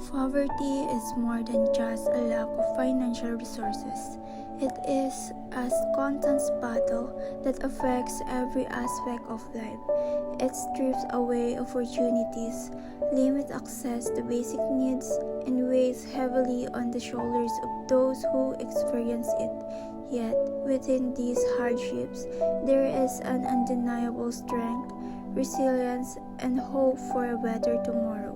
Poverty is more than just a lack of financial resources. It is a constant battle that affects every aspect of life. It strips away opportunities, limits access to basic needs, and weighs heavily on the shoulders of those who experience it. Yet, within these hardships, there is an undeniable strength, resilience, and hope for a better tomorrow.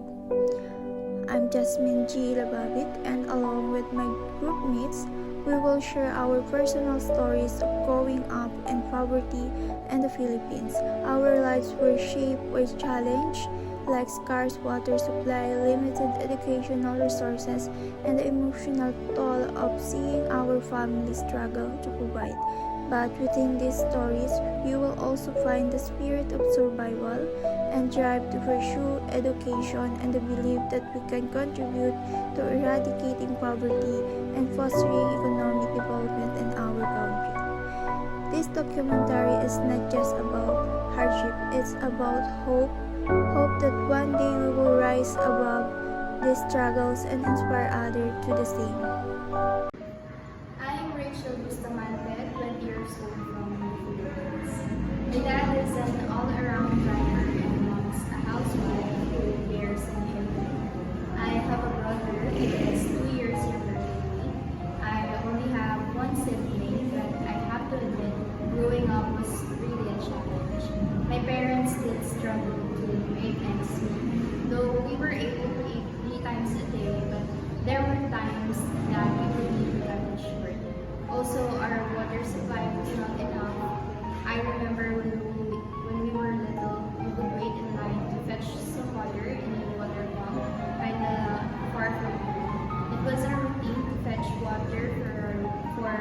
I'm Jasmine G. Lababit, and along with my group mates, we will share our personal stories of growing up in poverty in the Philippines. Our lives were shaped with challenge like scarce water supply, limited educational resources, and the emotional toll of seeing our families struggle to provide. But within these stories, you will also find the spirit of survival and drive to pursue education and the belief that we can contribute to eradicating poverty and fostering economic development in our country. This documentary is not just about hardship, it's about hope. Hope that one day we will rise above these struggles and inspire others to the same. I'm Rechel Bustamante, 20 years old from the Philippines. My dad is an all-around driver and mom's a housewife who bears an infant. I have a brother who is 2 years younger than me. I only have one sibling, but I have to admit, growing up was really a challenge. My parents did struggle to make ends meet, though we were able to eat 3 times a day, but there were times that we would need to short. Also, our water supply was not enough. I remember when we were little, we would wait in line to fetch some water in a water pump kinda far from home. It was our routine to fetch water for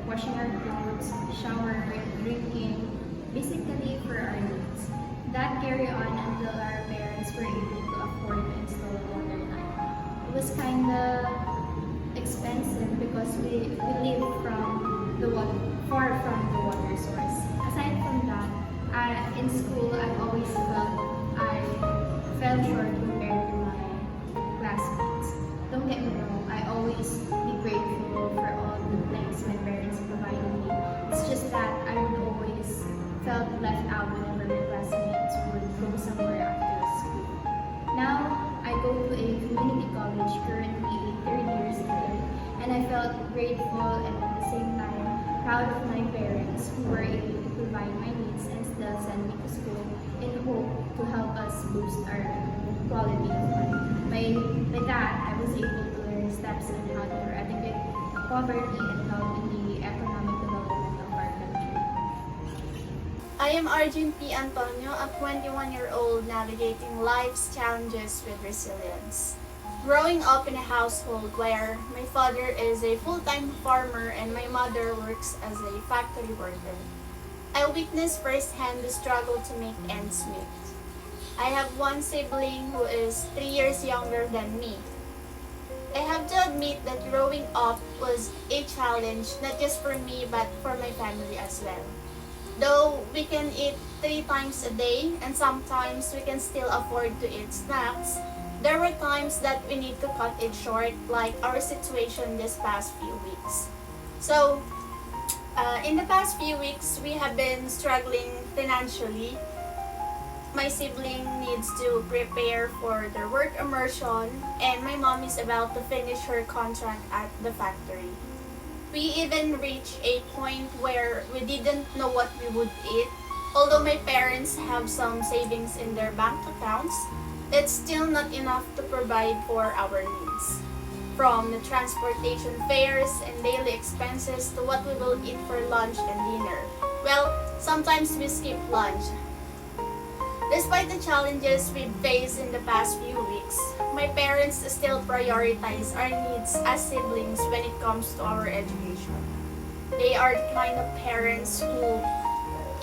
washing our clothes, shower, drinking, basically for our needs. That carried on until our parents were able to afford to install a water line. It was kinda expensive because we live from the water, far from the water source. Aside from that, in school I always felt I fell short compared to my classmates. Don't get me wrong, I always be grateful for all the things my parents provided me. It's just that I would always felt left out whenever my classmates would go somewhere after school. Now I go to a community college, currently a third year student, and I felt grateful and at the same time proud of my parents who were able to provide my needs and still send me to school in hope to help us boost our quality of life. By that, I was able to learn steps on how to eradicate poverty and help in the economic development of our country. I am Arjean P. Antonio, a 21-year-old navigating life's challenges with resilience. Growing up in a household where my father is a full-time farmer and my mother works as a factory worker, I witnessed firsthand the struggle to make ends meet. I have one sibling who is 3 years younger than me. I have to admit that growing up was a challenge not just for me but for my family as well. Though we can eat 3 times a day and sometimes we can still afford to eat snacks, there were times that we need to cut it short, like our situation this past few weeks. So, in the past few weeks, we have been struggling financially. My sibling needs to prepare for their work immersion, and my mom is about to finish her contract at the factory. We even reached a point where we didn't know what we would eat. Although my parents have some savings in their bank accounts, it's still not enough to provide for our needs. From the transportation fares and daily expenses to what we will eat for lunch and dinner. Well, sometimes we skip lunch. Despite the challenges we've faced in the past few weeks, my parents still prioritize our needs as siblings when it comes to our education. They are the kind of parents who,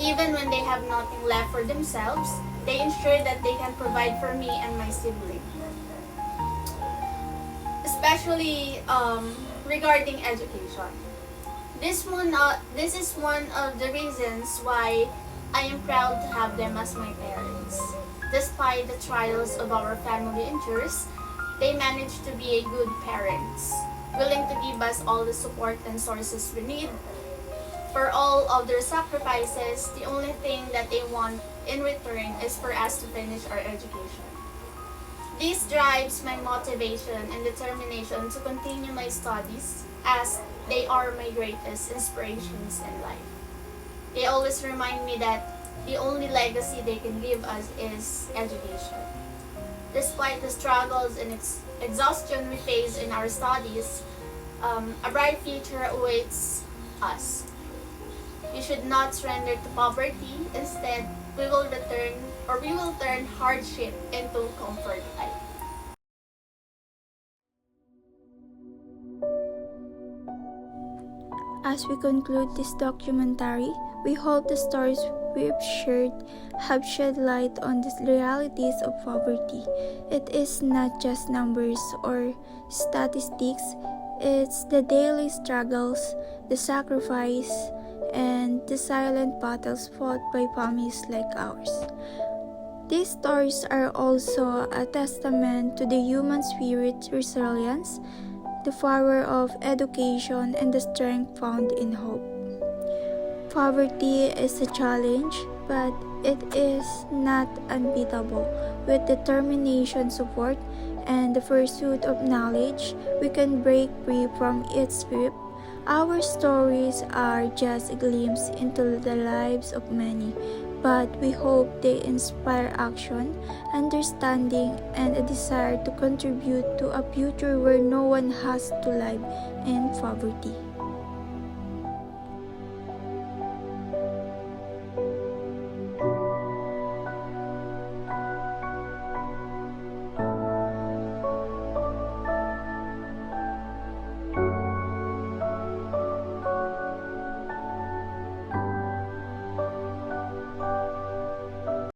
even when they have nothing left for themselves, they ensure that they can provide for me and my sibling. Especially regarding education. This is one of the reasons why I am proud to have them as my parents. Despite the trials of our family endures, they managed to be a good parents, willing to give us all the support and sources we need. For all of their sacrifices, the only thing that they want in return is for us to finish our education. This drives my motivation and determination to continue my studies, as they are my greatest inspirations in life. They always remind me that the only legacy they can give us is education. Despite the struggles and exhaustion we face in our studies, a bright future awaits us. We should not surrender to poverty. Instead, we will turn hardship into comfort life. As we conclude this documentary, we hope the stories we've shared have shed light on the realities of poverty. It is not just numbers or statistics, it's the daily struggles, the sacrifice, and the silent battles fought by families like ours. These stories are also a testament to the human spirit's resilience, the power of education, and the strength found in hope. Poverty is a challenge, but it is not unbeatable. With determination, support, and the pursuit of knowledge, we can break free from its grip. Our stories are just a glimpse into the lives of many, but we hope they inspire action, understanding, and a desire to contribute to a future where no one has to live in poverty.